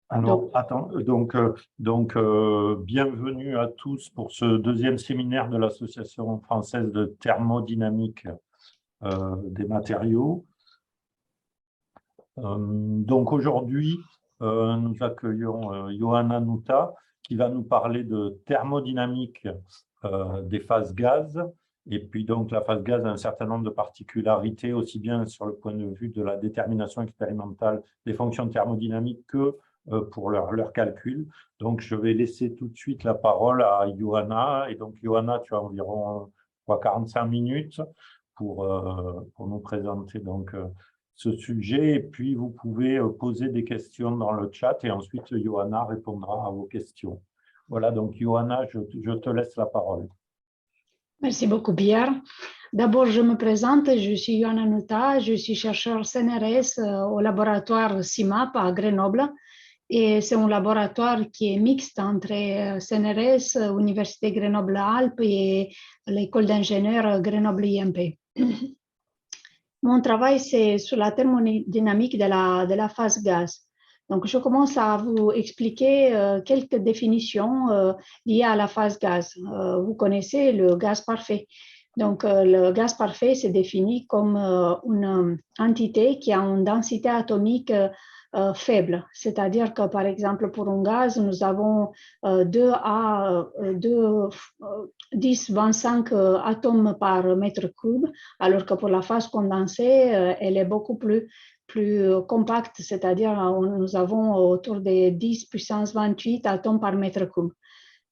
Alors, Donc, attends, bienvenue à tous pour ce deuxième séminaire de l'Association française de thermodynamique des matériaux. Donc aujourd'hui, nous accueillons Johanna Nuta qui va nous parler de thermodynamique des phases gaz. Et puis donc la phase gaz a un certain nombre de particularités, aussi bien sur le point de vue de la détermination expérimentale des fonctions thermodynamiques que pour leur calcul. Donc je vais laisser tout de suite la parole à Johanna. Et donc Johanna, tu as environ 45 minutes pour nous présenter donc ce sujet. Et puis vous pouvez poser des questions dans le chat et ensuite Johanna répondra à vos questions. Voilà, donc Johanna, je te laisse la parole. merci beaucoup, Pierre. D'abord, je me présente, je suis Johanna Nuta, je suis chercheur CNRS au laboratoire CIMAP à Grenoble. Et c'est un laboratoire qui est mixte entre CNRS, Université Grenoble-Alpes et l'école d'ingénieurs Grenoble-IMP. Mon travail, c'est sur la thermodynamique de la phase gaz. Donc, je commence à vous expliquer quelques définitions liées à la phase gaz. Vous connaissez le gaz parfait. Donc, le gaz parfait c'est défini comme une entité qui a une densité atomique faible. C'est-à-dire que, par exemple, pour un gaz, nous avons 2 à 10, 25 atomes par mètre cube, alors que pour la phase condensée, elle est beaucoup plus compacte, c'est-à-dire nous avons autour de 10 puissance 28 atomes par mètre cube.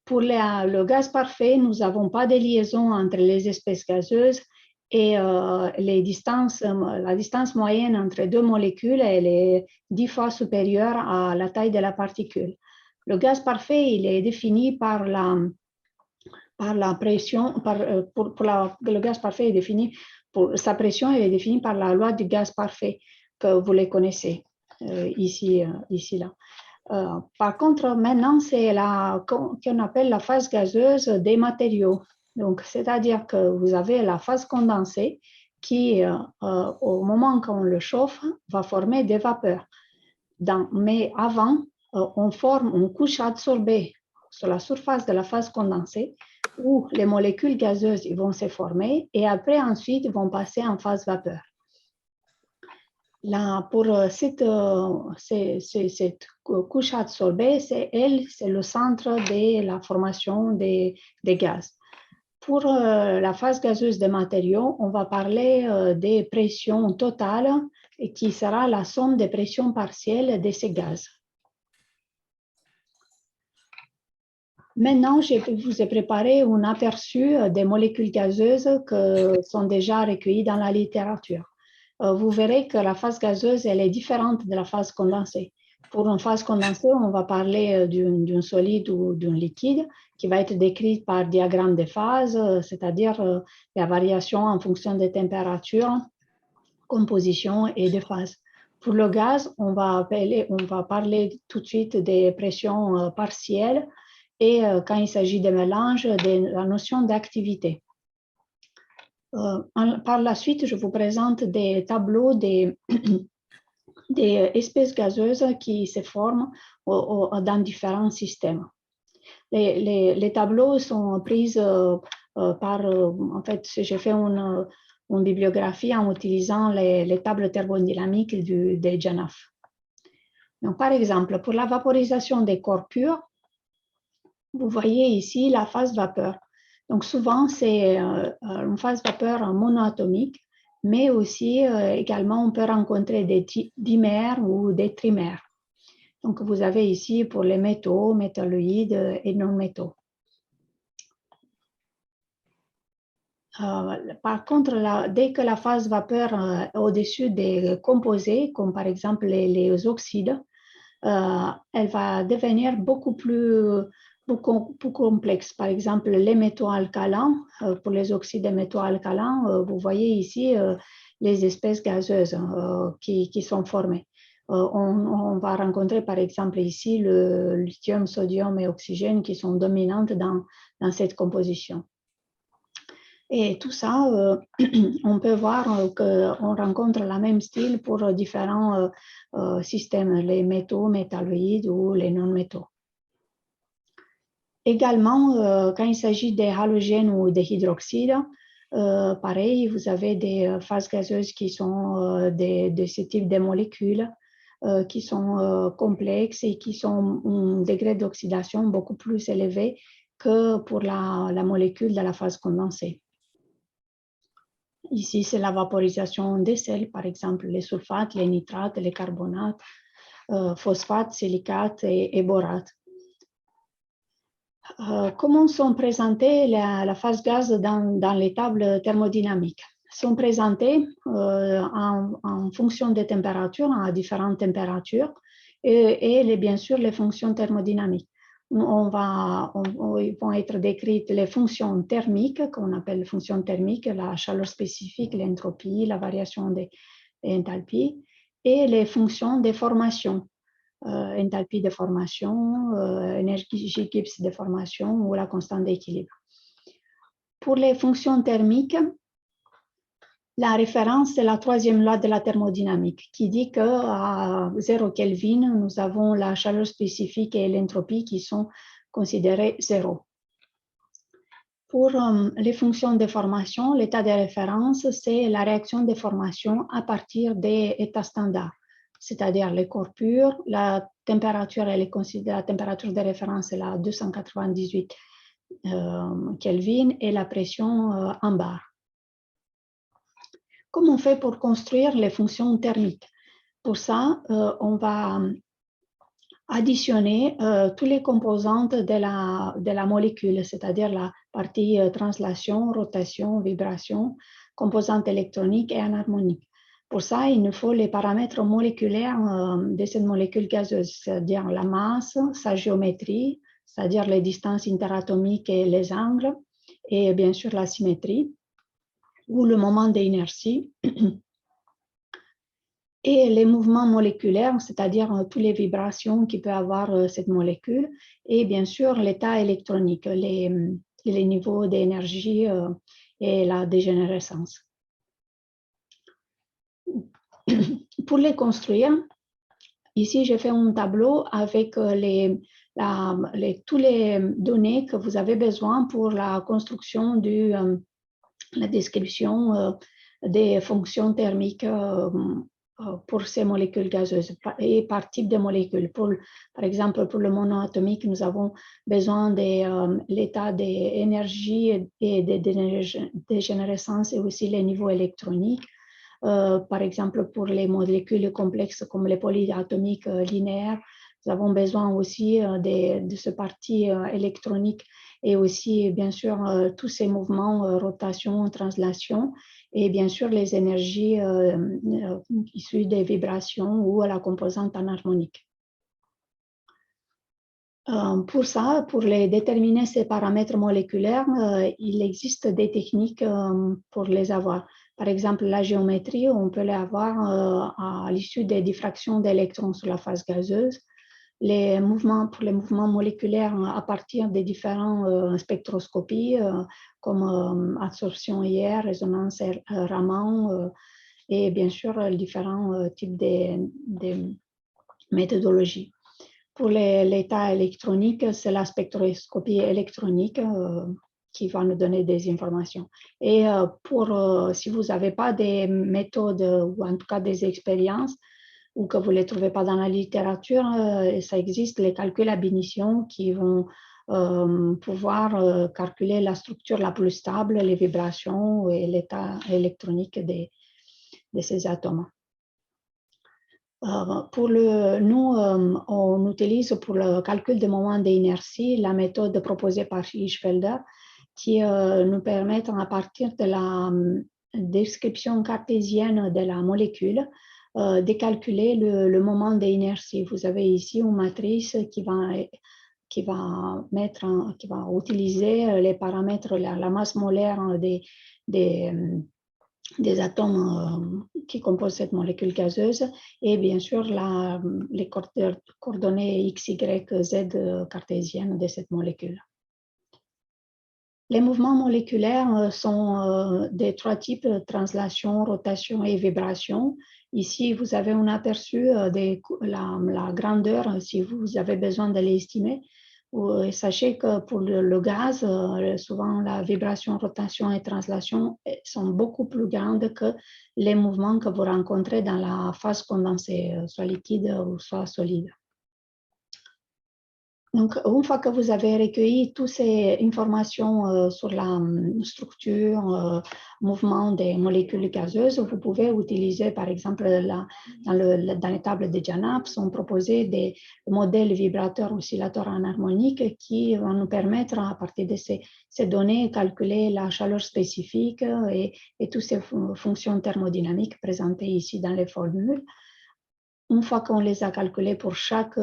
Pour le gaz parfait, nous n'avons pas de liaison entre les espèces gazeuses et la distance moyenne entre deux molécules elle est 10 fois supérieure à la taille de la particule. Le gaz parfait, il est défini par la pression, le gaz parfait est défini, pour sa pression elle est définie par la loi du gaz parfait, que vous les connaissez ici, là. Par contre, maintenant, c'est qu'on appelle la phase gazeuse des matériaux. Donc, c'est-à-dire que vous avez la phase condensée qui, au moment qu'on le chauffe, va former des vapeurs. Mais avant, on forme une couche adsorbée sur la surface de la phase condensée où les molécules gazeuses ils vont se former et après, ensuite, ils vont passer en phase vapeur. Là, pour cette couche adsorbée, c'est le centre de la formation des gaz. Pour la phase gazeuse des matériaux, on va parler des pressions totales qui sera la somme des pressions partielles de ces gaz. Maintenant, je vous ai préparé un aperçu des molécules gazeuses qui sont déjà recueillies dans la littérature. Vous verrez que la phase gazeuse, elle est différente de la phase condensée. Pour une phase condensée, on va parler d'un solide ou d'un liquide qui va être décrit par diagramme de phase, c'est-à-dire la variation en fonction des températures, composition et de phase. Pour le gaz, on va parler tout de suite des pressions partielles et quand il s'agit de mélange, de la notion d'activité. Par la suite, je vous présente des tableaux des espèces gazeuses qui se forment dans différents systèmes. Les tableaux sont pris en fait, j'ai fait une bibliographie en utilisant les tables thermodynamiques de Janaf. Donc, par exemple, pour la vaporisation des corps purs, vous voyez ici la phase vapeur. Donc, souvent, c'est une phase vapeur monoatomique, mais aussi également, on peut rencontrer des dimères ou des trimères. Donc, vous avez ici pour les métaux, métalloïdes et non-métaux. Par contre, dès que la phase vapeur est au-dessus des composés, comme par exemple les oxydes, elle va devenir beaucoup plus complexe. Par exemple, les métaux alcalins, pour les oxydes de métaux alcalins, vous voyez ici les espèces gazeuses qui sont formées. On va rencontrer par exemple ici le lithium, sodium et oxygène qui sont dominantes dans cette composition. Et tout ça, on peut voir qu'on rencontre le même style pour différents systèmes, les métaux, métalloïdes ou les non-métaux. Également, quand il s'agit des halogènes ou des hydroxydes, pareil, vous avez des phases gazeuses qui sont de ce type de molécules qui sont complexes et qui ont un degré d'oxydation beaucoup plus élevé que pour la molécule de la phase condensée. Ici, c'est la vaporisation des sels, par exemple, les sulfates, les nitrates, les carbonates, phosphates, silicates et borates. Comment sont présentées la phase gaz dans les tables thermodynamiques? Sont présentées en fonction des températures, à différentes températures, et bien sûr les fonctions thermodynamiques. Ils vont être décrites les fonctions thermiques, qu'on appelle fonctions thermiques, la chaleur spécifique, l'entropie, la variation des enthalpies, et les fonctions de formation. Enthalpie de formation, énergie Gibbs de formation ou la constante d'équilibre. Pour les fonctions thermiques, la référence, c'est la troisième loi de la thermodynamique qui dit qu'à 0 Kelvin, nous avons la chaleur spécifique et l'entropie qui sont considérées 0. Pour les fonctions de formation, l'état de référence, c'est la réaction de formation à partir des états standards, c'est-à-dire les corps purs, la température de référence est la 298 Kelvin et la pression en bar. Comment on fait pour construire les fonctions thermiques? Pour ça, on va additionner tous les composantes de la molécule, c'est-à-dire la partie translation, rotation, vibration, composantes électroniques et anharmoniques. Pour ça, il nous faut les paramètres moléculaires de cette molécule gazeuse, c'est-à-dire la masse, sa géométrie, c'est-à-dire les distances interatomiques et les angles, et bien sûr la symétrie, ou le moment d'inertie, et les mouvements moléculaires, c'est-à-dire toutes les vibrations qui peut avoir cette molécule, et bien sûr l'état électronique, les niveaux d'énergie et la dégénérescence. Pour les construire, ici j'ai fait un tableau avec toutes les données que vous avez besoin pour la construction la description des fonctions thermiques pour ces molécules gazeuses et par type de molécules. Par exemple, pour le monoatomique, nous avons besoin de l'état d'énergie et de dégénérescence et aussi les niveaux électroniques. Par exemple, pour les molécules complexes comme les polyatomiques linéaires, nous avons besoin aussi de ce parti électronique et aussi, bien sûr, tous ces mouvements, rotation, translation, et bien sûr, les énergies issues des vibrations ou à la composante anharmonique. Pour ça, pour déterminer ces paramètres moléculaires, il existe des techniques pour les avoir. Par exemple, la géométrie, on peut l'avoir à l'issue des diffractions d'électrons sur la phase gazeuse. Pour les mouvements moléculaires à partir des différentes spectroscopies, comme absorption IR, résonance Raman, et bien sûr, différents types de méthodologies. Pour l'état électronique, c'est la spectroscopie électronique qui va nous donner des informations. Et si vous n'avez pas des méthodes ou en tout cas des expériences ou que vous ne les trouvez pas dans la littérature, ça existe les calculs à bénition qui vont pouvoir calculer la structure la plus stable, les vibrations et l'état électronique de ces atomes. Nous, on utilise pour le calcul des moments d'inertie la méthode proposée par Hirschfelder qui nous permet, à partir de la description cartésienne de la molécule, de calculer le moment d'inertie. Vous avez ici une matrice qui va utiliser les paramètres, la masse molaire des atomes qui composent cette molécule gazeuse et bien sûr les coordonnées X, Y, Z cartésiennes de cette molécule. Les mouvements moléculaires sont des 3 types, translation, rotation et vibration. Ici, vous avez un aperçu de la grandeur si vous avez besoin de l'estimer. Sachez que pour le gaz, souvent la vibration, rotation et translation sont beaucoup plus grandes que les mouvements que vous rencontrez dans la phase condensée, soit liquide ou soit solide. Donc, une fois que vous avez recueilli toutes ces informations sur la structure, mouvement des molécules gazeuses, vous pouvez utiliser, par exemple, dans les tables de Janap, sont proposés des modèles vibrateurs oscillateurs en harmonique qui vont nous permettre, à partir de ces données, calculer la chaleur spécifique et toutes ces fonctions thermodynamiques présentées ici dans les formules. Une fois qu'on les a calculées pour chaque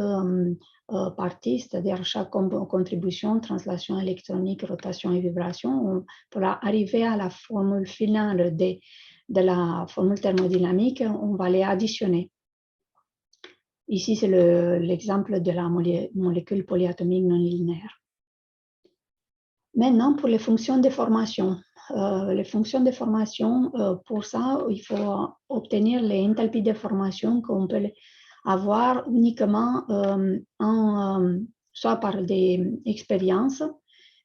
partie, c'est-à-dire chaque contribution, translation électronique, rotation et vibration, on pourra arriver à la formule finale de la formule thermodynamique, on va les additionner. Ici, c'est l'exemple de la molécule polyatomique non linéaire. Maintenant, pour les fonctions de formation. Les fonctions de formation, pour ça, il faut obtenir les enthalpies de formation qu'on peut avoir uniquement soit par des expériences,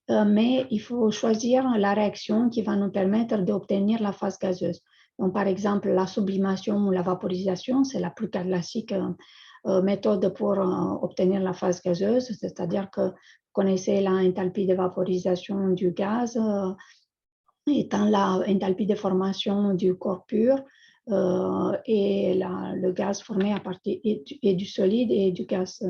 mais il faut choisir la réaction qui va nous permettre d'obtenir la phase gazeuse. Donc, par exemple, la sublimation ou la vaporisation, c'est la plus classique méthode pour obtenir la phase gazeuse, c'est-à-dire que vous connaissez l'enthalpie de vaporisation du gaz étant l'enthalpie de formation du corps pur et le gaz formé à partir et du solide et du gaz.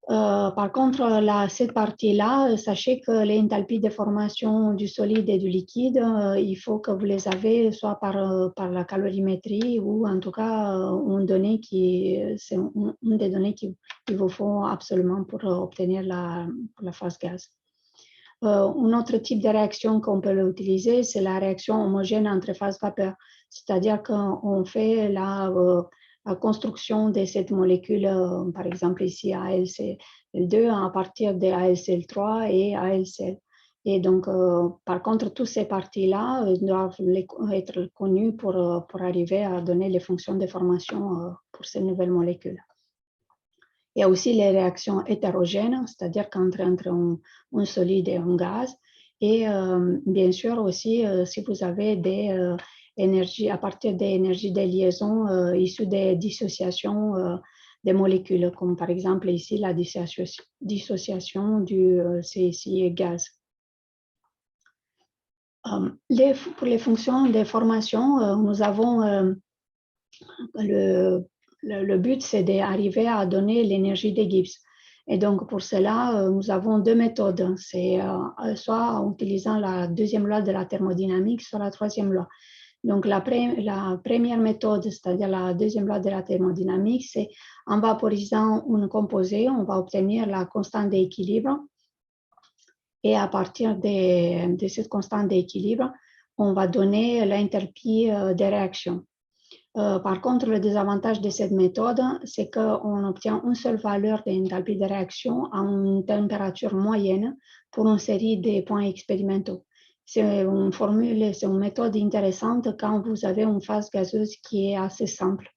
Par contre, cette partie-là, sachez que les enthalpies de formation du solide et du liquide, il faut que vous les avez soit par la calorimétrie ou en tout cas une des données qu'il vous faut absolument pour obtenir la phase gaz. Un autre type de réaction qu'on peut utiliser, c'est la réaction homogène entre phase vapeur, c'est-à-dire qu'on fait la construction de cette molécule, par exemple ici AlCl2 à partir de AlCl3 et AlCl. Et donc, par contre, toutes ces parties-là doivent être connues pour arriver à donner les fonctions de formation pour ces nouvelles molécules. Il y a aussi les réactions hétérogènes, c'est-à-dire qu'entre un solide et un gaz. Et bien sûr aussi, si vous avez des énergies, à partir des énergies de liaison issues des dissociations des molécules, comme par exemple ici la dissociation du CSI gaz. Pour les fonctions de formation, nous avons le but, c'est d'arriver à donner l'énergie de Gibbs. Et donc, pour cela, nous avons 2 méthodes. C'est soit en utilisant la 2e loi de la thermodynamique, soit la 3e loi. Donc, la première méthode, c'est-à-dire la 2e loi de la thermodynamique, c'est en vaporisant un composé, on va obtenir la constante d'équilibre. Et à partir de cette constante d'équilibre, on va donner l'enthalpie des réactions. Par contre, le désavantage de cette méthode, c'est qu'on obtient une seule valeur d'enthalpie de réaction à une température moyenne pour une série de points expérimentaux. C'est une méthode intéressante quand vous avez une phase gazeuse qui est assez simple.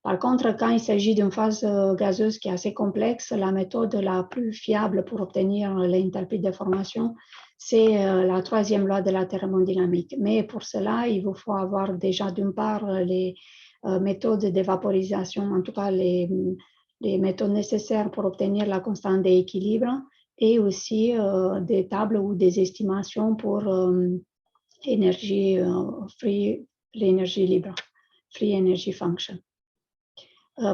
Par contre, quand il s'agit d'une phase gazeuse qui est assez complexe, la méthode la plus fiable pour obtenir l'enthalpie de formation, c'est la 3e loi de la thermodynamique. Mais pour cela, il vous faut avoir déjà d'une part les méthodes de vaporisation, en tout cas les méthodes nécessaires pour obtenir la constante d'équilibre et aussi des tables ou des estimations pour l'énergie libre, free energy function.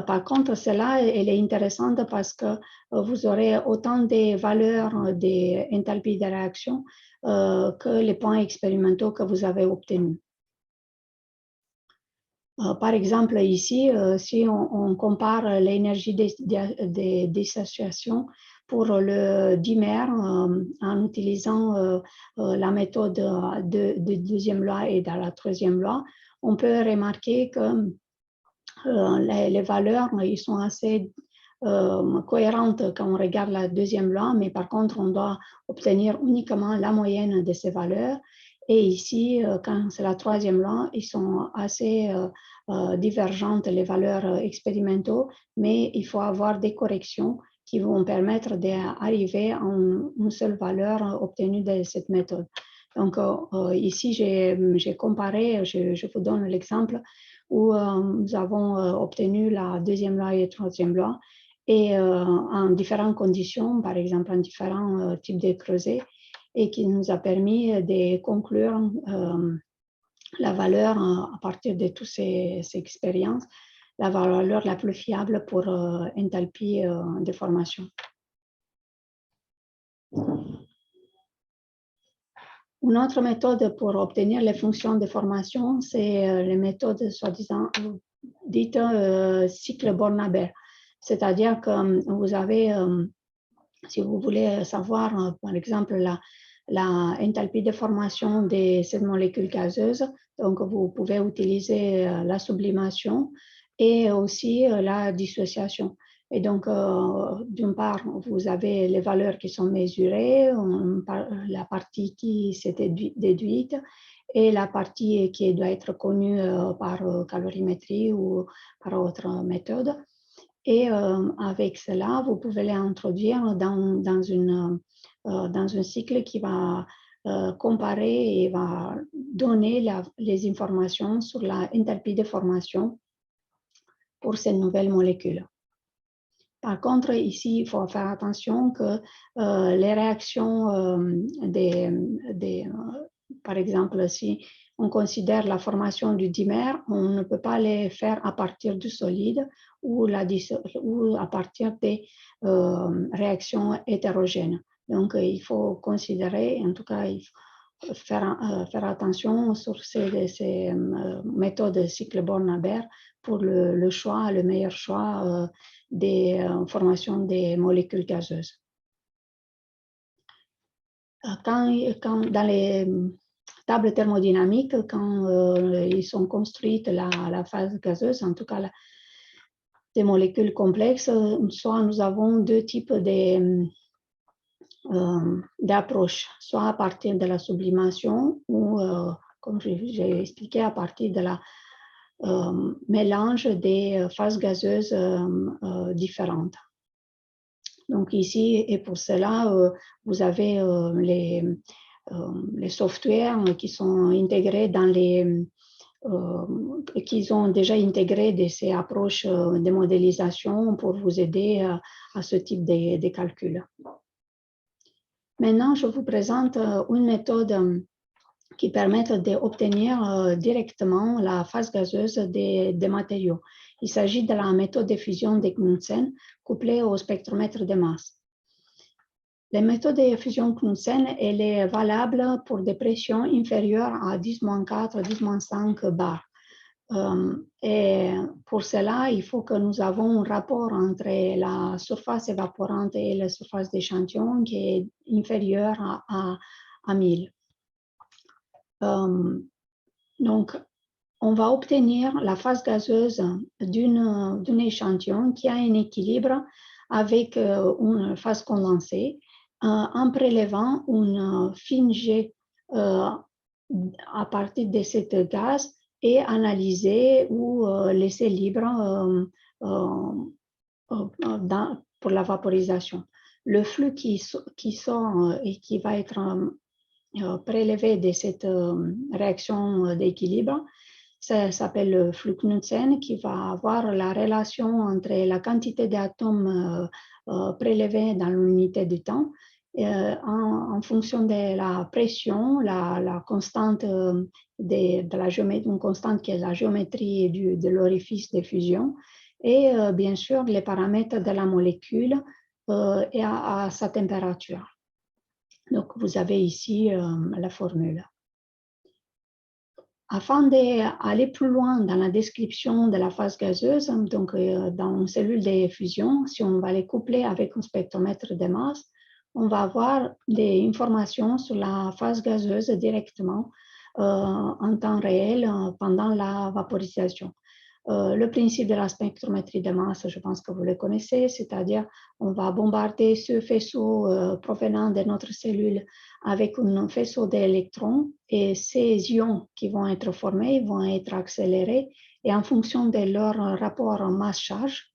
Par contre, cela, elle est intéressante parce que vous aurez autant de valeurs d'enthalpie de réaction que les points expérimentaux que vous avez obtenus. Par exemple, ici, si on compare l'énergie de dissociation pour le dimère en utilisant la méthode de 2e loi et de la 3e loi, on peut remarquer que les valeurs ils sont assez cohérente quand on regarde la deuxième loi, mais par contre, on doit obtenir uniquement la moyenne de ces valeurs. Et ici, quand c'est la troisième loi, ils sont assez divergentes, les valeurs expérimentaux, mais il faut avoir des corrections qui vont permettre d'arriver à une seule valeur obtenue de cette méthode. Donc, ici, j'ai comparé, je vous donne l'exemple où nous avons obtenu la deuxième loi et la troisième loi, et en différentes conditions, par exemple en différents types de creusets, et qui nous a permis de conclure la valeur à partir de toutes ces expériences, la valeur la plus fiable pour enthalpie de formation. Une autre méthode pour obtenir les fonctions de formation, c'est les méthodes soi-disant dites cycle Born-Haber. C'est-à-dire que vous avez, si vous voulez savoir, par exemple, la enthalpie de formation de cette molécule gazeuse, donc vous pouvez utiliser la sublimation et aussi la dissociation. Et donc, d'une part, vous avez les valeurs qui sont mesurées, la partie qui s'est déduite et la partie qui doit être connue par calorimétrie ou par autre méthode. Et avec cela, vous pouvez l'introduire dans un cycle qui va comparer et va donner les informations sur la enthalpie de formation pour ces nouvelles molécules. Par contre, ici, il faut faire attention que les réactions par exemple, si on considère la formation du dimère, on ne peut pas les faire à partir du solide ou à partir des réactions hétérogènes. Donc, il faut considérer, en tout cas, il faut faire attention sur ces méthodes cycle Born-Haber pour le meilleur choix des formations des molécules gazeuses. Quand dans les tables thermodynamiques, quand ils sont construites la phase gazeuse, en tout cas des molécules complexes, soit nous avons deux types d'approches, soit à partir de la sublimation ou, comme j'ai expliqué, à partir de la mélange des phases gazeuses différentes. Donc ici, et pour cela, vous avez les softwares qui sont intégrés dans qui ont déjà intégré ces approches de modélisation pour vous aider à ce type de calcul. Maintenant, je vous présente une méthode qui permet d'obtenir directement la phase gazeuse des matériaux. Il s'agit de la méthode de fusion de Knudsen couplée au spectromètre de masse. La méthode de fusion Knudsen, elle est valable pour des pressions inférieures à 10-4, 10-5 bars. Et pour cela, il faut que nous avons un rapport entre la surface évaporante et la surface d'échantillon qui est inférieur à 1000. Donc, on va obtenir la phase gazeuse d'un échantillon qui a un équilibre avec une phase condensée en prélevant une fine jet à partir de cette gaz et analyser ou laisser libre pour la vaporisation. Le flux qui sort et qui va être prélevé de cette réaction d'équilibre, ça s'appelle le flux Knudsen, qui va avoir la relation entre la quantité d'atomes prélevés dans l'unité du temps en fonction de la pression, la constante de la géométrie, une constante qui est la géométrie de l'orifice de fusion, et bien sûr les paramètres de la molécule et à sa température. Donc, vous avez ici la formule. Afin d'aller plus loin dans la description de la phase gazeuse, donc dans une cellule de fusion, si on va les coupler avec un spectromètre de masse, on va avoir des informations sur la phase gazeuse directement en temps réel pendant la vaporisation. Le principe de la spectrométrie de masse, je pense que vous le connaissez, c'est-à-dire on va bombarder ce faisceau provenant de notre cellule avec un faisceau d'électrons et ces ions qui vont être formés vont être accélérés et en fonction de leur rapport masse-charge,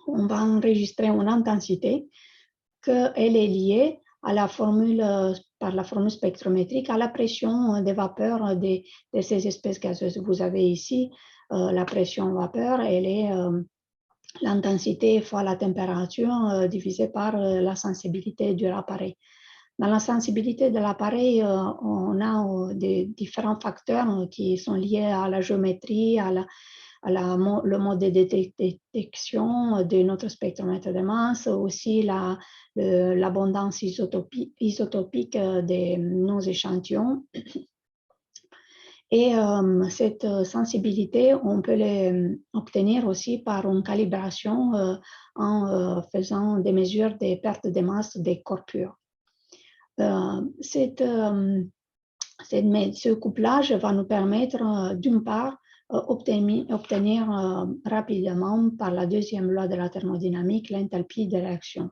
on va enregistrer une intensité qu'elle est liée à la formule, par la formule spectrométrique à la pression des vapeurs de ces espèces gazeuses. Vous avez ici la pression vapeur, elle est l'intensité fois la température divisée par la sensibilité de l'appareil. Dans la sensibilité de l'appareil, on a des différents facteurs qui sont liés à la géométrie, le mode de détection de notre spectromètre de masse, aussi l'abondance isotopique de nos échantillons. Et cette sensibilité, on peut l'obtenir aussi par une calibration en faisant des mesures des pertes de masse des corpures. Ce couplage va nous permettre, d'une part, obtenir rapidement par la deuxième loi de la thermodynamique l'enthalpie de réaction.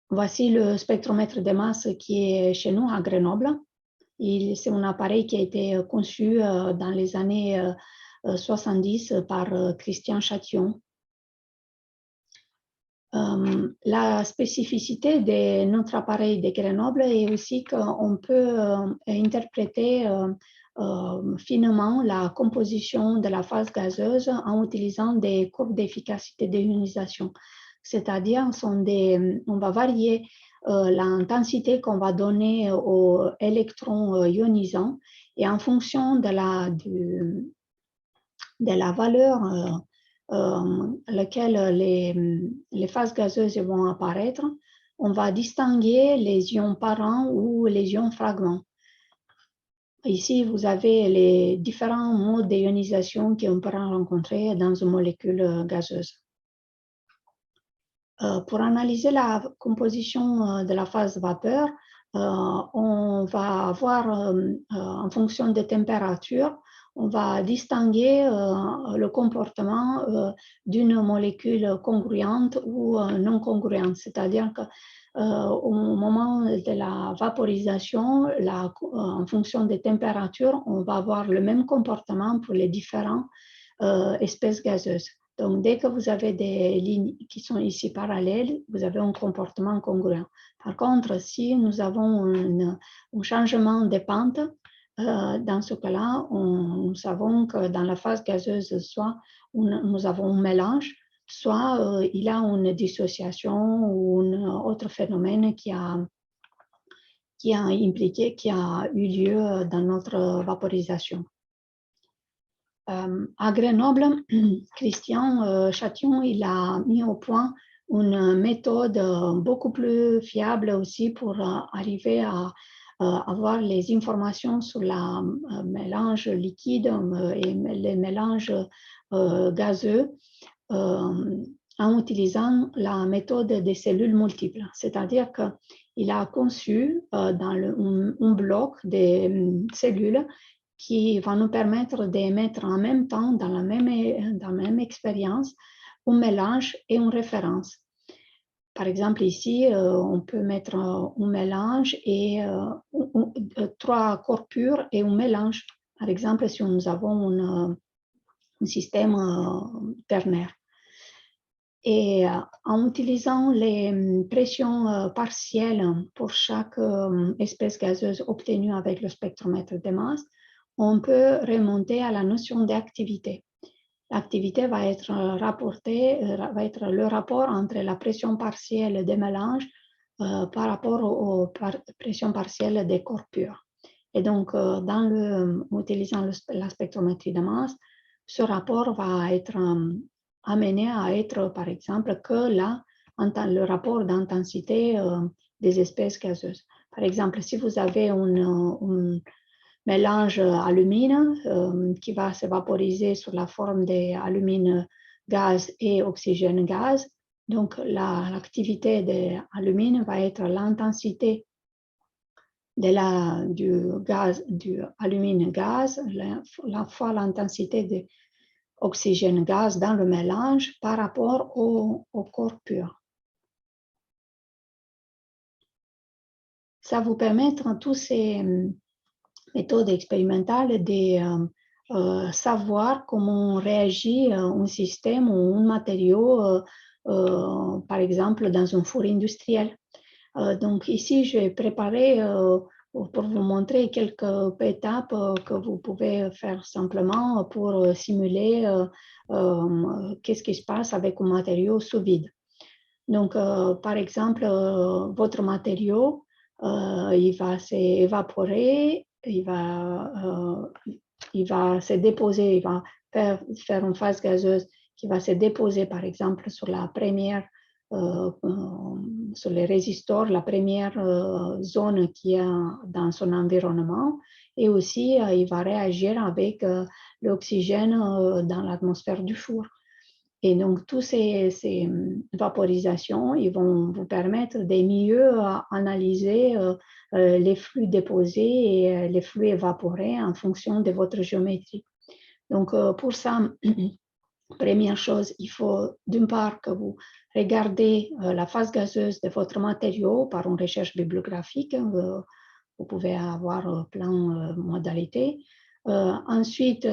Voici le spectromètre de masse qui est chez nous à Grenoble. C'est un appareil qui a été conçu dans les années 70 par Christian Châtillon. La spécificité de notre appareil de Grenoble est aussi qu'on peut interpréter finement la composition de la phase gazeuse en utilisant des courbes d'efficacité d'ionisation. C'est-à-dire, on va varier l'intensité qu'on va donner aux électrons ionisants et en fonction de la valeur à laquelle les phases gazeuses vont apparaître, on va distinguer les ions parents ou les ions fragments. Ici, vous avez les différents modes d'ionisation qu'on pourra rencontrer dans une molécule gazeuse. Pour analyser la composition de la phase vapeur, on va avoir, en fonction des températures, on va distinguer le comportement d'une molécule congruente ou non congruente. C'est-à-dire qu'au moment de la vaporisation, en fonction des températures, on va avoir le même comportement pour les différentes espèces gazeuses. Donc, dès que vous avez des lignes qui sont ici parallèles, vous avez un comportement congruent. Par contre, si nous avons un changement de pente, dans ce cas-là, nous savons que dans la phase gazeuse, soit nous avons un mélange, soit il y a une dissociation ou un autre phénomène qui a eu lieu dans notre vaporisation. À Grenoble, Christian Châtillon, il a mis au point une méthode beaucoup plus fiable aussi pour arriver à avoir les informations sur le mélange liquide et les mélanges gazeux en utilisant la méthode des cellules multiples. C'est-à-dire qu'il a conçu dans un bloc de cellules qui va nous permettre d'émettre en même temps, dans la même expérience, un mélange et une référence. Par exemple, ici, on peut mettre un mélange et 3 corpures et un mélange. Par exemple, si nous avons un système ternaire. Et en utilisant les pressions partielles pour chaque espèce gazeuse obtenue avec le spectromètre de masse, on peut remonter à la notion d'activité. L'activité va être rapportée, va être le rapport entre la pression partielle des mélanges par rapport aux pressions partielles des corpures. Et donc, en utilisant la spectrométrie de masse, ce rapport va être amené à être, par exemple, que le rapport d'intensité des espèces gazeuses. Par exemple, si vous avez un mélange alumine qui va se vaporiser sous la forme d'alumine gaz et oxygène gaz. Donc, l'activité de l'alumine va être l'intensité du alumine gaz, la fois l'intensité d'oxygène gaz dans le mélange par rapport au corps pur. Ça vous permet, dans toutes ces méthodes expérimentales, de savoir comment réagit un système ou un matériau, par exemple, dans un four industriel. Donc ici, j'ai préparé pour vous montrer quelques étapes que vous pouvez faire simplement pour simuler qu'est-ce qui se passe avec un matériau sous vide. Donc, par exemple, votre matériau, il va s'évaporer, il va se déposer, il va faire une phase gazeuse qui va se déposer, par exemple, sur la première, sur les résistors, la première zone qu'il y a dans son environnement. Et aussi, il va réagir avec l'oxygène dans l'atmosphère du four. Et donc, toutes ces vaporisations, ils vont vous permettre de mieux analyser les flux déposés et les flux évaporés en fonction de votre géométrie. Donc, pour ça, première chose, il faut d'une part que vous regardez la phase gazeuse de votre matériau par une recherche bibliographique. Vous pouvez avoir plein de modalités. Ensuite,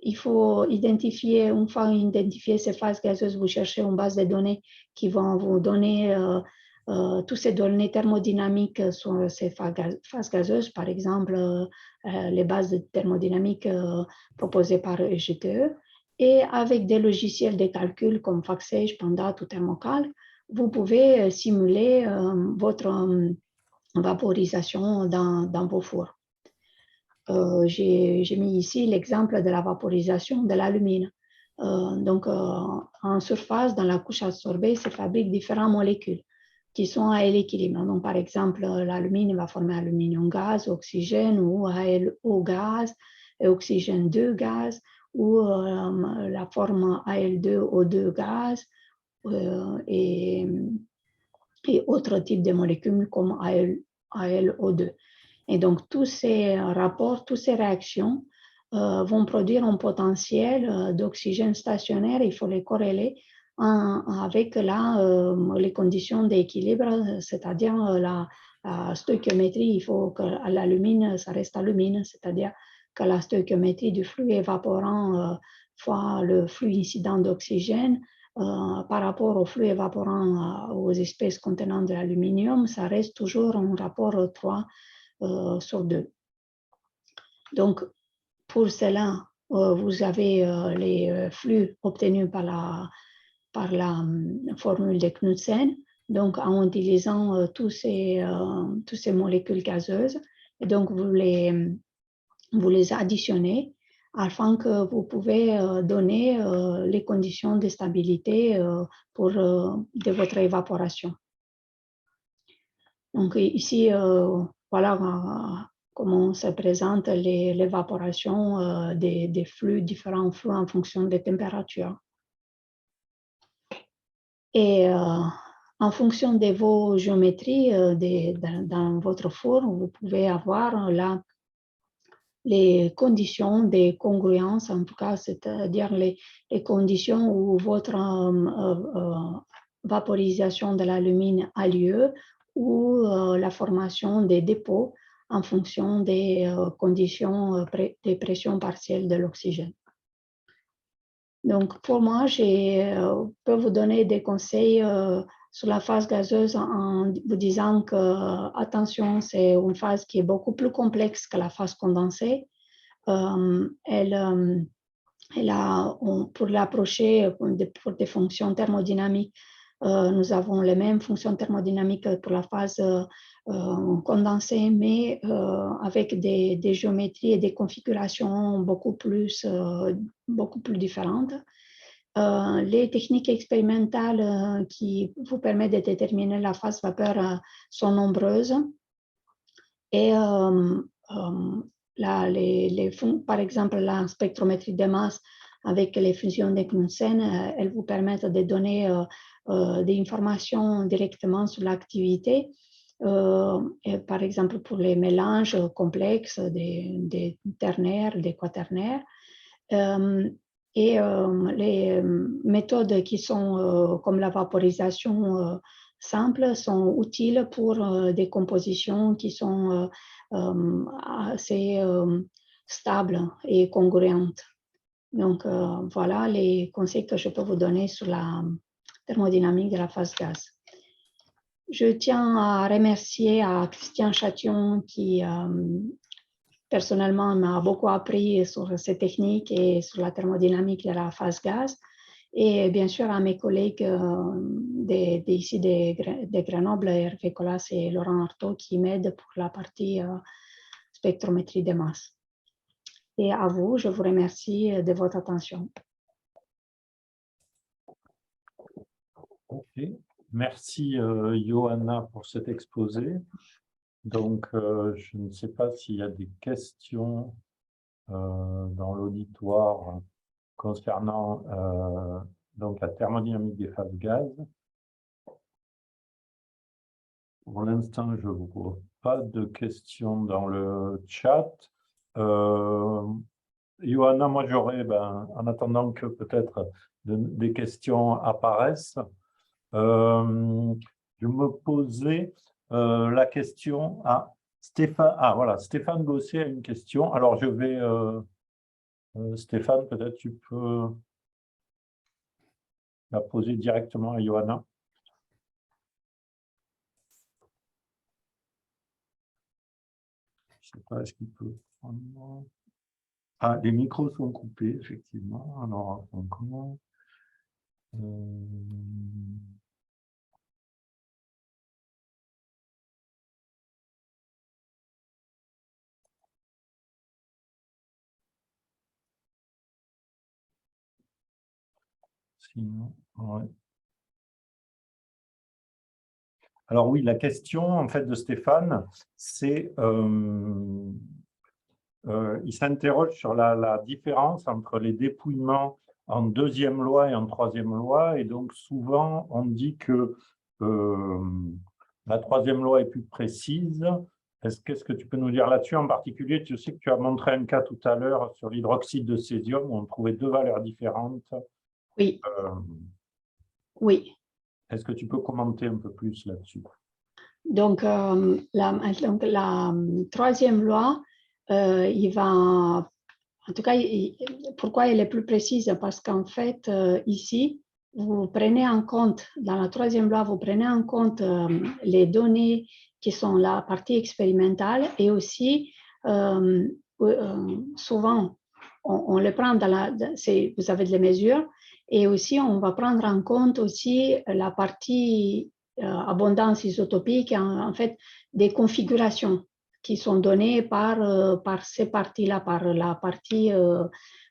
il faut identifier, une fois identifié ces phases gazeuses, vous cherchez une base de données qui vont vous donner toutes ces données thermodynamiques sur ces phases gazeuses, par exemple les bases de thermodynamique proposées par EGTE. Et avec des logiciels de calcul comme FactSage, Pandat ou Thermocal, vous pouvez simuler votre vaporisation dans vos fours. J'ai mis ici l'exemple de la vaporisation de l'alumine. Donc, en surface, dans la couche absorbée, se fabriquent différentes molécules qui sont à l'équilibre. Donc, par exemple, l'alumine va former aluminium gaz, oxygène ou ALO gaz, et oxygène 2 gaz, ou la forme AL2O2 gaz et autres types de molécules comme ALO2. Et donc, tous ces rapports, toutes ces réactions vont produire un potentiel d'oxygène stationnaire. Il faut les corréler avec les conditions d'équilibre, c'est-à-dire la stoïchiométrie. Il faut que l'alumine, ça reste alumine, c'est-à-dire que la stoïchiométrie du flux évaporant fois le flux incident d'oxygène par rapport au flux évaporant aux espèces contenant de l'aluminium, ça reste toujours un rapport 3 sur 2. Donc, pour cela, vous avez les flux obtenus par la formule de Knudsen, donc en utilisant toutes ces molécules gazeuses. Et donc, vous les additionnez afin que vous pouvez donner les conditions de stabilité de votre évaporation. Donc ici, voilà comment se présente l'évaporation des flux, différents flux en fonction des températures. Et en fonction de vos géométries dans votre four, vous pouvez avoir là les conditions de congruence, en tout cas, c'est-à-dire les conditions où votre vaporisation de l'alumine a lieu ou la formation des dépôts en fonction des conditions de pression partielle de l'oxygène. Donc, pour moi, je peux vous donner des conseils sur la phase gazeuse en vous disant que, attention, c'est une phase qui est beaucoup plus complexe que la phase condensée. Pour l'approcher pour des fonctions thermodynamiques, nous avons les mêmes fonctions thermodynamiques pour la phase condensée, mais avec des géométries et des configurations beaucoup plus différentes. Les techniques expérimentales qui vous permettent de déterminer la phase vapeur sont nombreuses. Et par exemple, la spectrométrie de masse avec les fusions de Knudsen, elles vous permettent de donner des informations directement sur l'activité. Et par exemple pour les mélanges complexes des ternaires, des quaternaires. Et les méthodes qui sont comme la vaporisation simple sont utiles pour des compositions qui sont assez stables et congruentes. Donc, voilà les conseils que je peux vous donner sur la thermodynamique de la phase gaz. Je tiens à remercier à Christian Châtillon qui personnellement m'a beaucoup appris sur ces techniques et sur la thermodynamique de la phase gaz. Et bien sûr à mes collègues d'ici de Grenoble, Hervé Colas et Laurent Artaud qui m'aident pour la partie spectrométrie des masses. Et à vous, je vous remercie de votre attention. Ok. Merci Johanna pour cet exposé. Donc, je ne sais pas s'il y a des questions dans l'auditoire concernant donc la thermodynamique des phases gaz. Pour l'instant, je ne vois pas de questions dans le chat. Johanna, moi j'aurais, en attendant que peut-être des questions apparaissent, je me posais la question à Stéphane. Ah voilà, Stéphane Gosset a une question. Alors je vais, Stéphane, peut-être tu peux la poser directement à Johanna. Je ne sais pas, est-ce qu'il peut prendre... Ah, les micros sont coupés, effectivement. Alors, comment sinon, ouais. Alors oui, la question en fait de Stéphane, c'est il s'interroge sur la différence entre les dépouillements en deuxième loi et en troisième loi, et donc souvent on dit que la troisième loi est plus précise. Qu'est-ce que tu peux nous dire là-dessus en particulier? Tu sais que tu as montré un cas tout à l'heure sur l'hydroxyde de césium où on trouvait deux valeurs différentes. Oui. Oui. Est-ce que tu peux commenter un peu plus là-dessus? Donc, la troisième loi, il va, en tout cas, pourquoi elle est plus précise? Parce qu'en fait, ici, vous prenez en compte, dans la troisième loi, vous prenez en compte les données qui sont la partie expérimentale et aussi, souvent, on le prend dans la, vous avez des mesures, et aussi on va prendre en compte aussi la partie abondance isotopique, en fait, des configurations qui sont données par ces parties-là, par la partie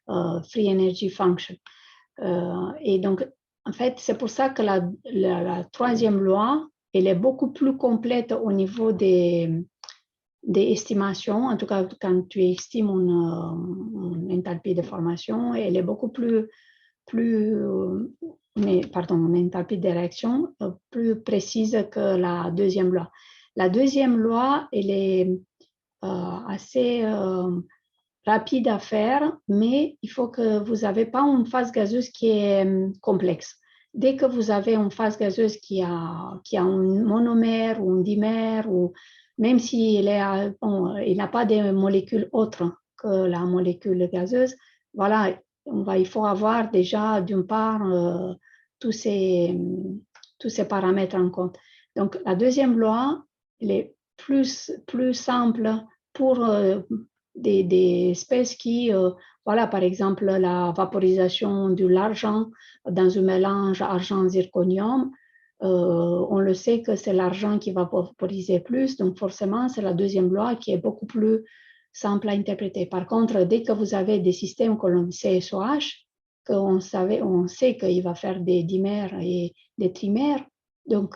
Free Energy Function. Et donc, en fait, c'est pour ça que la troisième loi, elle est beaucoup plus complète au niveau des estimations. En tout cas, quand tu estimes une enthalpie de formation, elle est beaucoup plus une enthalpie de réaction plus précise que la deuxième loi. La deuxième loi, elle est assez rapide à faire, mais il faut que vous n'avez pas une phase gazeuse qui est complexe. Dès que vous avez une phase gazeuse qui a un monomère ou un dimère, ou même s'il il n'a pas de molécules autres que la molécule gazeuse, voilà, il faut avoir déjà d'une part tous ces paramètres en compte. Donc la deuxième loi, elle est plus simple pour des espèces qui, voilà, par exemple, la vaporisation de l'argent dans un mélange argent-zirconium, on le sait que c'est l'argent qui va vaporiser plus, donc forcément, c'est la deuxième loi qui est beaucoup plus simple à interpréter. Par contre, dès que vous avez des systèmes que l'on sait SOH, on sait qu'il va faire des dimères et des trimères, donc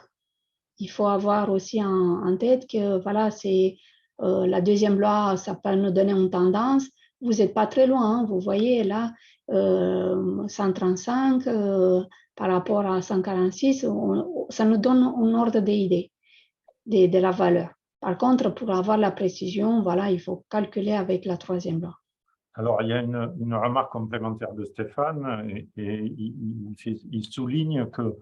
il faut avoir aussi en tête que voilà, c'est la deuxième loi, ça peut nous donner une tendance. Vous n'êtes pas très loin, hein, vous voyez là, 135 par rapport à 146, ça nous donne un ordre d'idée. de la valeur. Par contre, pour avoir la précision, voilà, il faut calculer avec la troisième loi. Alors, il y a une remarque complémentaire de Stéphane et il souligne que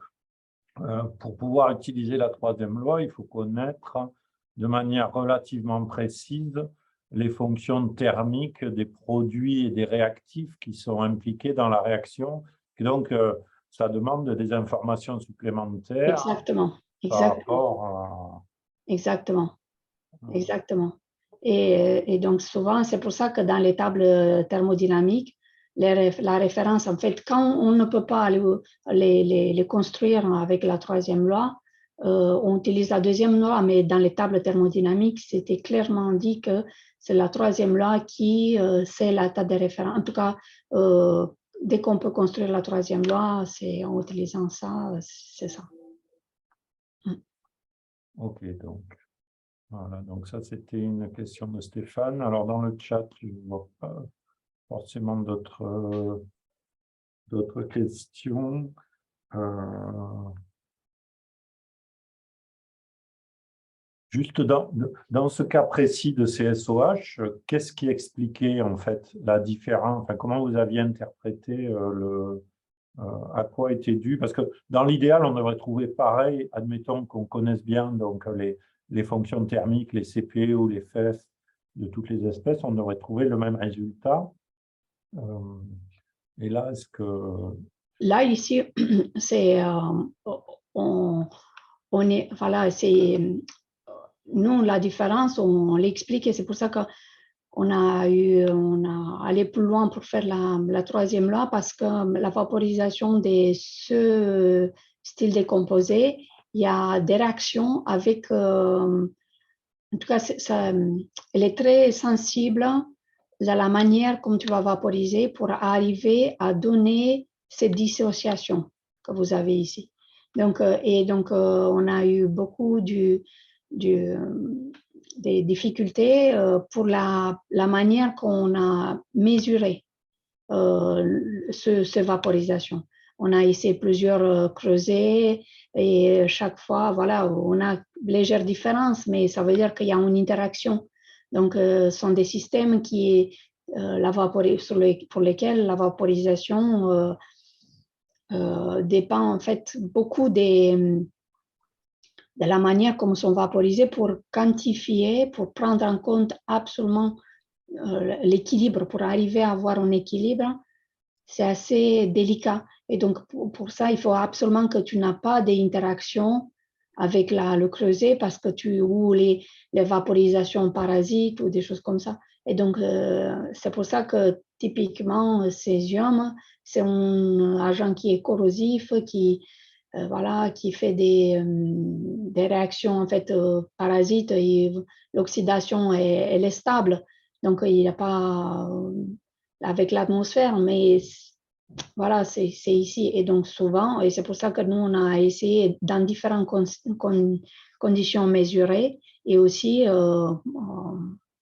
pour pouvoir utiliser la troisième loi, il faut connaître de manière relativement précise les fonctions thermiques des produits et des réactifs qui sont impliqués dans la réaction. Et donc, ça demande des informations supplémentaires Exactement, par exactement, rapport à... exactement, exactement. Et donc, souvent, c'est pour ça que dans les tables thermodynamiques, la référence, en fait, quand on ne peut pas les construire avec la troisième loi, on utilise la deuxième loi, mais dans les tables thermodynamiques, c'était clairement dit que c'est la troisième loi qui, c'est la table de référence. En tout cas, dès qu'on peut construire la troisième loi, c'est en utilisant ça, c'est ça. Ok, donc, voilà. Donc ça, c'était une question de Stéphane. Alors, dans le chat, je ne vois pas forcément d'autres questions. Juste dans ce cas précis de CSOH, qu'est-ce qui expliquait en fait la différence, enfin, comment vous aviez interprété à quoi était dû, parce que dans l'idéal, on devrait trouver pareil, admettons qu'on connaisse bien donc les fonctions thermiques, les CP ou les FEF de toutes les espèces, on devrait trouver le même résultat. Et là, est-ce que... Là, ici, c'est, on est, voilà, c'est, nous, la différence, on l'explique et c'est pour ça qu'on a allé plus loin pour faire la troisième loi parce que la vaporisation de ce style de composé, il y a des réactions avec, en tout cas, elle est très sensible à la manière comme tu vas vaporiser pour arriver à donner cette dissociation que vous avez ici. Donc, on a eu beaucoup des difficultés pour la manière qu'on a mesuré cette vaporisation. On a essayé plusieurs creusets et chaque fois, voilà, on a légère différence, mais ça veut dire qu'il y a une interaction. Donc, ce sont des systèmes qui, pour lesquels la vaporisation dépend en fait beaucoup de la manière comme sont vaporisés pour quantifier, pour prendre en compte absolument l'équilibre, pour arriver à avoir un équilibre. C'est assez délicat. Et donc, pour ça, il faut absolument que tu n'as pas d'interaction avec le creuset parce que ou les vaporisations parasites ou des choses comme ça. Et donc, c'est pour ça que typiquement, césium, c'est un agent qui est corrosif, voilà, qui fait des réactions en fait parasites et l'oxydation elle est stable. Donc, il n'y a pas avec l'atmosphère, mais voilà, c'est ici. Et donc, souvent, et c'est pour ça que nous, on a essayé dans différentes conditions mesurées et aussi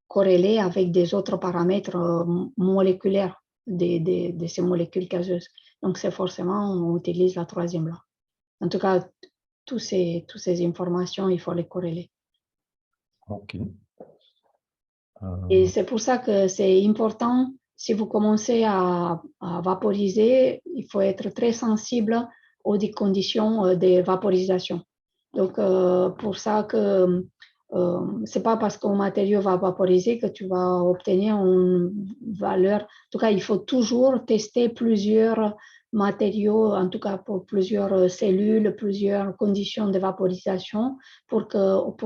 corrélées avec des autres paramètres moléculaires de ces molécules gazeuses. Donc, c'est forcément, on utilise la troisième loi. En tout cas, toutes ces informations, il faut les corréler. Ok. Et c'est pour ça que c'est important, si vous commencez à vaporiser, il faut être très sensible aux conditions de vaporisation. Donc, pour ça que c'est pas parce qu'un matériau va vaporiser que tu vas obtenir une valeur. En tout cas, il faut toujours tester plusieurs matériaux, en tout cas pour plusieurs cellules, plusieurs conditions de vaporisation pour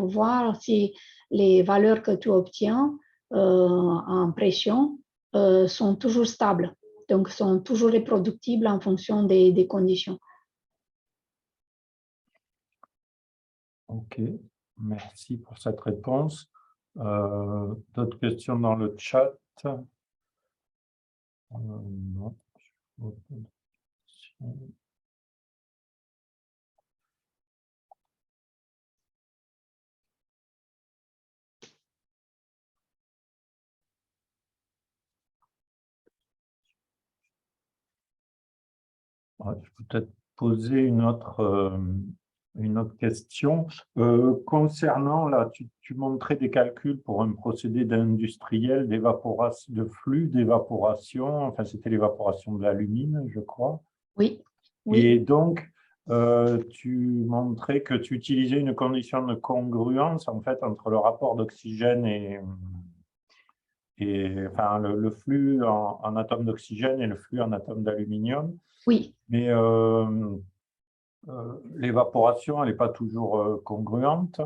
voir si les valeurs que tu obtiens en pression sont toujours stables, donc sont toujours reproductibles en fonction des conditions. Ok, merci pour cette réponse. D'autres questions dans le chat? Non. Je peux peut-être poser une autre Une autre question. Concernant, là, tu montrais des calculs pour un procédé d'industriel d'évaporation, de flux d'évaporation, enfin c'était l'évaporation de l'alumine, je crois. Oui, Et oui, donc, tu montrais que tu utilisais une condition de congruence en fait entre le rapport d'oxygène et enfin, le flux en atomes d'oxygène et le flux en atomes d'aluminium. oui. Mais l'évaporation, elle n'est pas toujours congruente.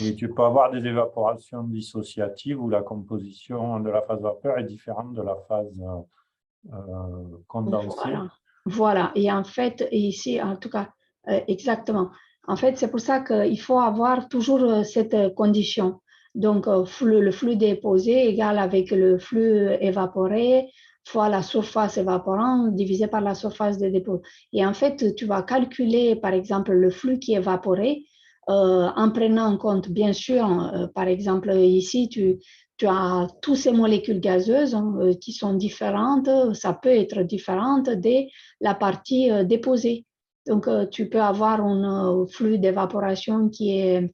Et tu peux avoir des évaporations dissociatives où la composition de la phase vapeur est différente de la phase condensée. Voilà. Voilà. Et en fait, ici, en tout cas, exactement. En fait, c'est pour ça qu'il faut avoir toujours cette condition. Donc, le flux déposé égal avec le flux évaporé fois la surface évaporante divisé par la surface de dépôt. Et en fait, tu vas calculer, par exemple, le flux qui est évaporé en prenant en compte, bien sûr, par exemple, ici, tu as toutes ces molécules gazeuses qui sont différentes, ça peut être différente de la partie déposée. Donc, tu peux avoir un flux d'évaporation qui est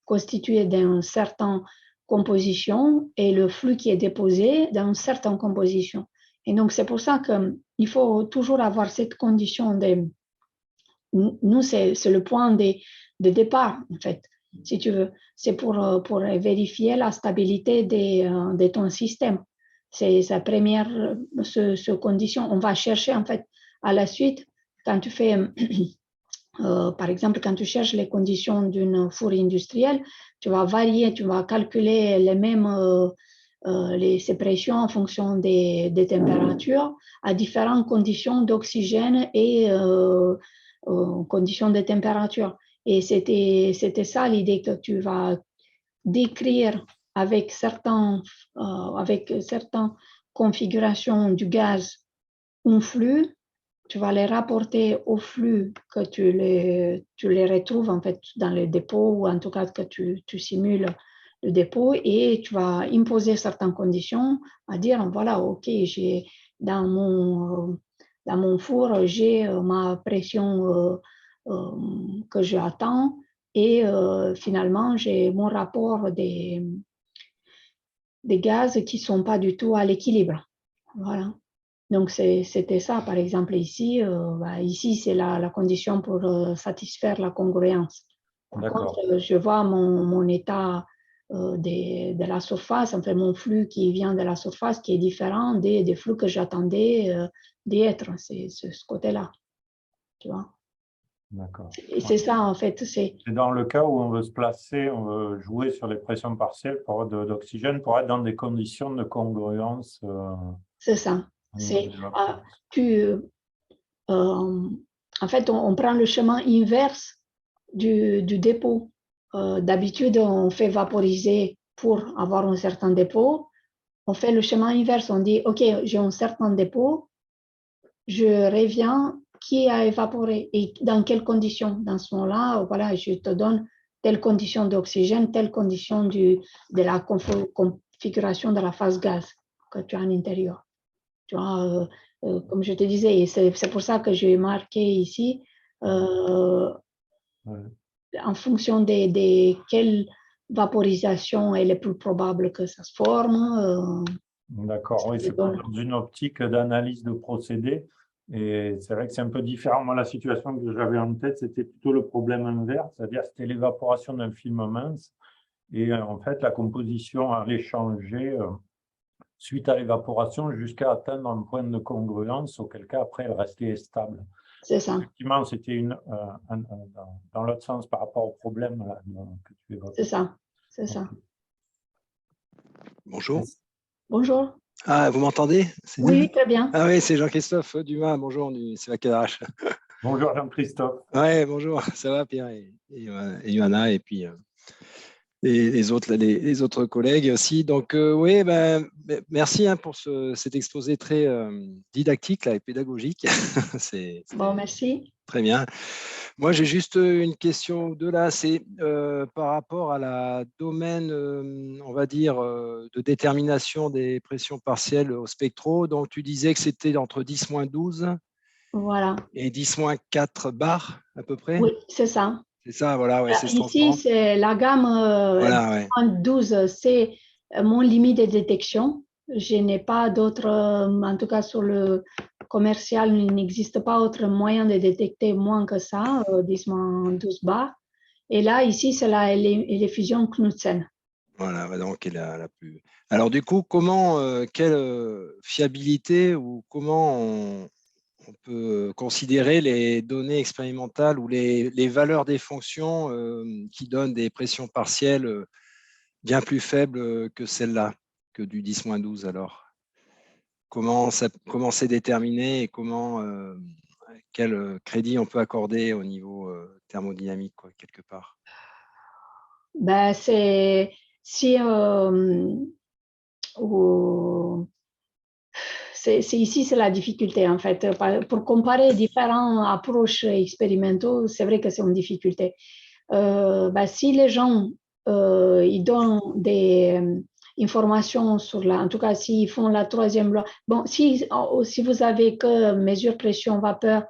constitué d'une certaine composition et le flux qui est déposé d'une certaine composition. Et donc, c'est pour ça qu'il faut toujours avoir cette condition de... Nous, c'est le point de départ, en fait, si tu veux. C'est pour vérifier la stabilité de ton système. C'est sa première condition. On va chercher, en fait, à la suite, quand tu fais, par exemple, quand tu cherches les conditions d'une four industrielle, tu vas varier, tu vas calculer les mêmes ces pressions en fonction des températures à différentes conditions d'oxygène et conditions de température. Et c'était ça l'idée que tu vas décrire avec certaines configurations du gaz un flux, tu vas les rapporter au flux que tu les retrouves en fait dans le dépôt ou en tout cas que tu simules le dépôt et tu vas imposer certaines conditions à dire voilà, ok, j'ai dans mon four, j'ai ma pression que j'attends et finalement j'ai mon rapport des gaz qui ne sont pas du tout à l'équilibre. Voilà. Donc, c'était ça, par exemple, ici. Ici, c'est la condition pour satisfaire la congruence. Par contre, je vois mon état de la surface, enfin, mon flux qui vient de la surface qui est différent des flux que j'attendais d'être. C'est ce côté-là, tu vois. D'accord. Et c'est ça, en fait. C'est dans le cas où on veut se placer, on veut jouer sur les pressions partielles d'oxygène pour être dans des conditions de congruence C'est ça. au niveau C'est, des vapeurs. en fait, on prend le chemin inverse du dépôt. D'habitude, on fait vaporiser pour avoir un certain dépôt. On fait le chemin inverse. On dit, OK, j'ai un certain dépôt, je reviens, qui a évaporé et dans quelles conditions. Dans ce moment-là, voilà, je te donne telle condition d'oxygène, telle condition de la configuration de la phase gaz que tu as à l'intérieur. Tu vois, comme je te disais, c'est pour ça que j'ai marqué ici en fonction de quelle vaporisation est le plus probable que ça se forme. D'accord, oui, c'est dans une optique d'analyse de procédés. Et c'est vrai que c'est un peu différent. Moi, la situation que j'avais en tête, c'était plutôt le problème inverse, c'est-à-dire c'était l'évaporation d'un film mince. Et en fait, la composition allait changer suite à l'évaporation jusqu'à atteindre un point de congruence, auquel cas, après, elle restait stable. C'est ça. Effectivement, c'était dans l'autre sens par rapport au problème là, que tu évoques. C'est ça. C'est ça. Bonjour. Bonjour. Ah, vous m'entendez? Oui, très bien. Ah oui, c'est Jean-Christophe Dumas. Bonjour, du CVACADH. Bonjour Jean-Christophe. Ouais, bonjour. Ça va, Pierre et Johanna, et puis les autres collègues aussi. Donc, oui, merci pour cet exposé très didactique là, et pédagogique. Bon, merci. Très bien. Moi, j'ai juste une question ou deux là. C'est par rapport à la domaine, on va dire, de détermination des pressions partielles au spectro. Donc, tu disais que c'était entre 10-12 Voilà. Et 10-4 bars à peu près? Oui, c'est ça. C'est ça, voilà, ouais, c'est ce Ici, c'est la gamme voilà, ouais. 12, c'est mon limite de détection. Je n'ai pas d'autre, en tout cas sur le commercial, il n'existe pas autre moyen de détecter moins que ça, 10-12 bars. Et là, ici, c'est l'effusion Knudsen. Voilà, donc la plus. Alors du coup, quelle fiabilité ou comment on peut considérer les données expérimentales ou les valeurs des fonctions qui donnent des pressions partielles bien plus faibles que celles-là, que du 10-12 alors? Comment c'est déterminé et quel crédit on peut accorder au niveau thermodynamique, quoi, quelque part? Ben, si, au- ici, c'est la difficulté en fait. Pour comparer différentes approches expérimentaux, c'est vrai que c'est une difficulté. Ben, si les gens ils donnent des informations sur en tout cas s'ils font la troisième loi, bon, si vous avez que mesure pression vapeur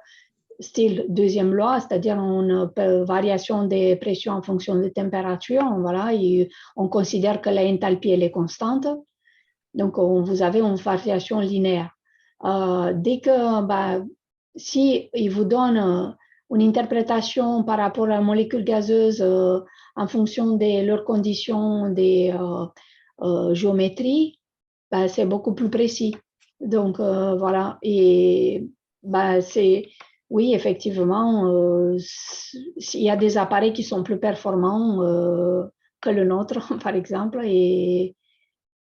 style deuxième loi, c'est-à-dire une variation des pressions en fonction des températures, voilà, on considère que l'enthalpie elle est constante, donc vous avez une variation linéaire. Dès que, bah, si il vous donne une interprétation par rapport à la molécule gazeuse en fonction de leurs conditions de géométrie, bah, c'est beaucoup plus précis. Donc voilà, et bah, oui, effectivement, il y a des appareils qui sont plus performants que le nôtre, par exemple, et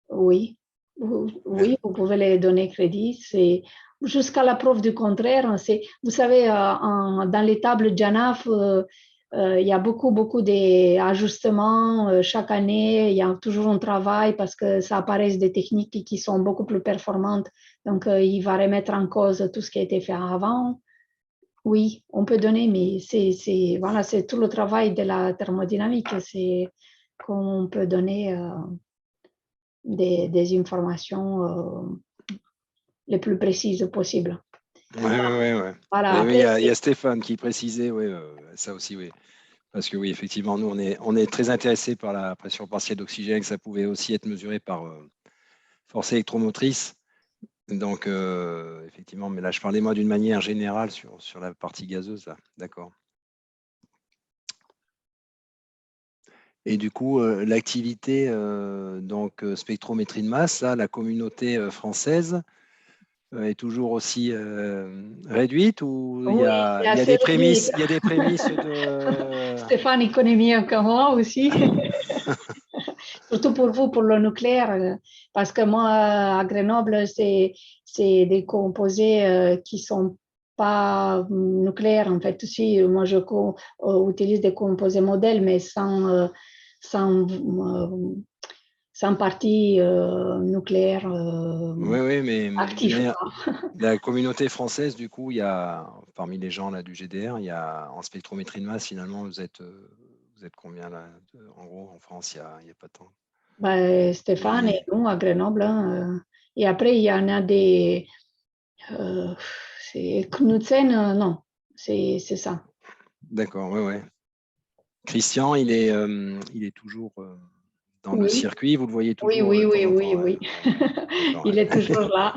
oui, oui, vous pouvez les donner crédit. C'est jusqu'à la preuve du contraire. Vous savez, dans les tables Janaf, il y a beaucoup d'ajustements chaque année. Il y a toujours un travail parce que ça apparaît des techniques qui sont beaucoup plus performantes. Donc, il va remettre en cause tout ce qui a été fait avant. Oui, on peut donner, mais voilà, c'est tout le travail de la thermodynamique. C'est qu'on peut donner des informations les plus précises possibles. Ouais. Voilà, Et oui, après, il y a Stéphane qui précisait ça aussi, oui. Parce que oui, effectivement, nous, on est très intéressés par la pression partielle d'oxygène, que ça pouvait aussi être mesuré par force électromotrice. Donc, effectivement, mais là, je parlais moi d'une manière générale sur la partie gazeuse, là. D'accord. Et du coup, l'activité, donc spectrométrie de masse, là, la communauté française est toujours aussi réduite ou oui, c'est il y a assez des réduit. prémices, il y a des prémices de. Stéphane, il connaît mieux que moi aussi. Surtout pour vous, pour le nucléaire, parce que moi, à Grenoble, c'est des composés qui sont pas nucléaires. En fait, aussi, moi, je utilise des composés modèles, mais sans, sans partie nucléaire Oui, mais active. la communauté française, du coup, il y a parmi les gens là du GDR, il y a en spectrométrie de masse, finalement, vous êtes combien là? En gros, en France, il y a pas tant. Ben, Stéphane et nous à Grenoble. Hein, et après, il y en a des. C'est Knudsen, non, c'est ça. D'accord, ouais. Christian, il est toujours dans le Oui, circuit, vous le voyez oui, toujours oui, de temps oui, en oui, temps. oui. D'accord, Il est toujours là.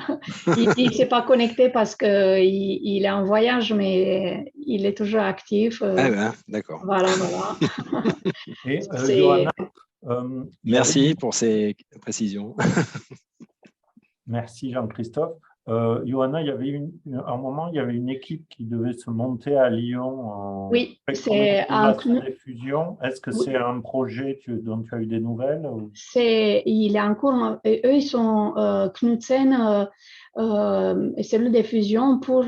Il ne s'est pas connecté parce qu'il est en voyage, mais il est toujours actif. Ah ben, d'accord. Voilà. Et C'est Johanna, il y avait Merci pour ces précisions. Merci Jean-Christophe. Johanna, il y avait à un moment, il y avait une équipe qui devait se monter à Lyon en oui, c'est spectrométrie un masse diffusion. Est-ce que c'est un projet dont tu as eu des nouvelles il est en cours. Eux, ils sont Knudsen et cellules de fusion pour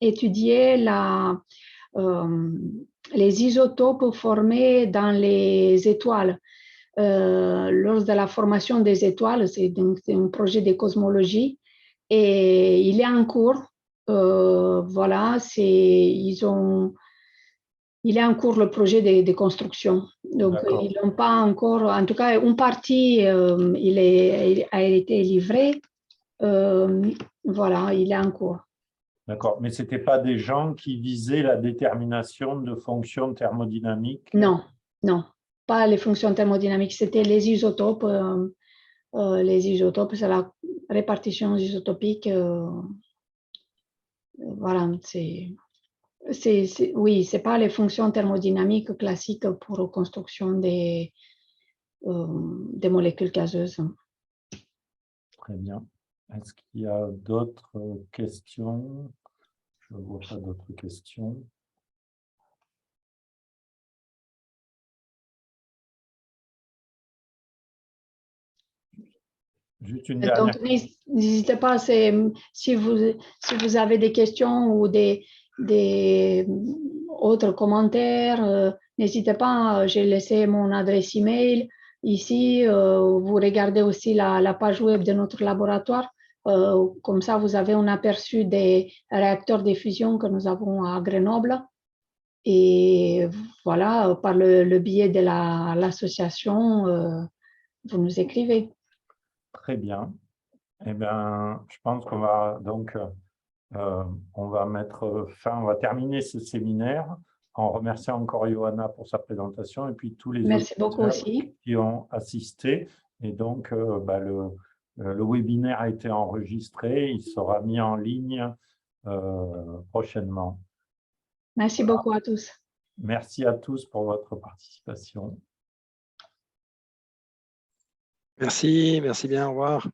étudier les isotopes formés dans les étoiles. Lors de la formation des étoiles, c'est un projet de cosmologie et il est en cours. Voilà, il est en cours le projet de construction. Donc, ils n'ont pas encore, en tout cas, une partie, a été livrée. Voilà, il est en cours. D'accord, mais ce n'étaient pas des gens qui visaient la détermination de fonctions thermodynamiques? Non, non, pas les fonctions thermodynamiques, c'était les isotopes. Les isotopes, c'est la répartition isotopique. Voilà, oui, c'est pas les fonctions thermodynamiques classiques pour construction des molécules gazeuses. Très bien. Est-ce qu'il y a d'autres questions? Je ne vois pas d'autres questions. Juste une dernière. Donc, n'hésitez pas, si vous avez des questions ou des autres commentaires, n'hésitez pas, j'ai laissé mon adresse email ici. Vous regardez aussi la page web de notre laboratoire. Comme ça, vous avez un aperçu des réacteurs de fusion que nous avons à Grenoble. Et voilà, par le biais de l'association, vous nous écrivez. Très bien. Eh bien, je pense qu'on va donc on va mettre fin, on va terminer ce séminaire en remerciant encore Johanna pour sa présentation et puis tous les Merci beaucoup auditeurs aussi. qui ont assisté. Et donc, le webinaire a été enregistré, il sera mis en ligne prochainement. Merci beaucoup à tous. Merci à tous pour votre participation. Merci bien, au revoir.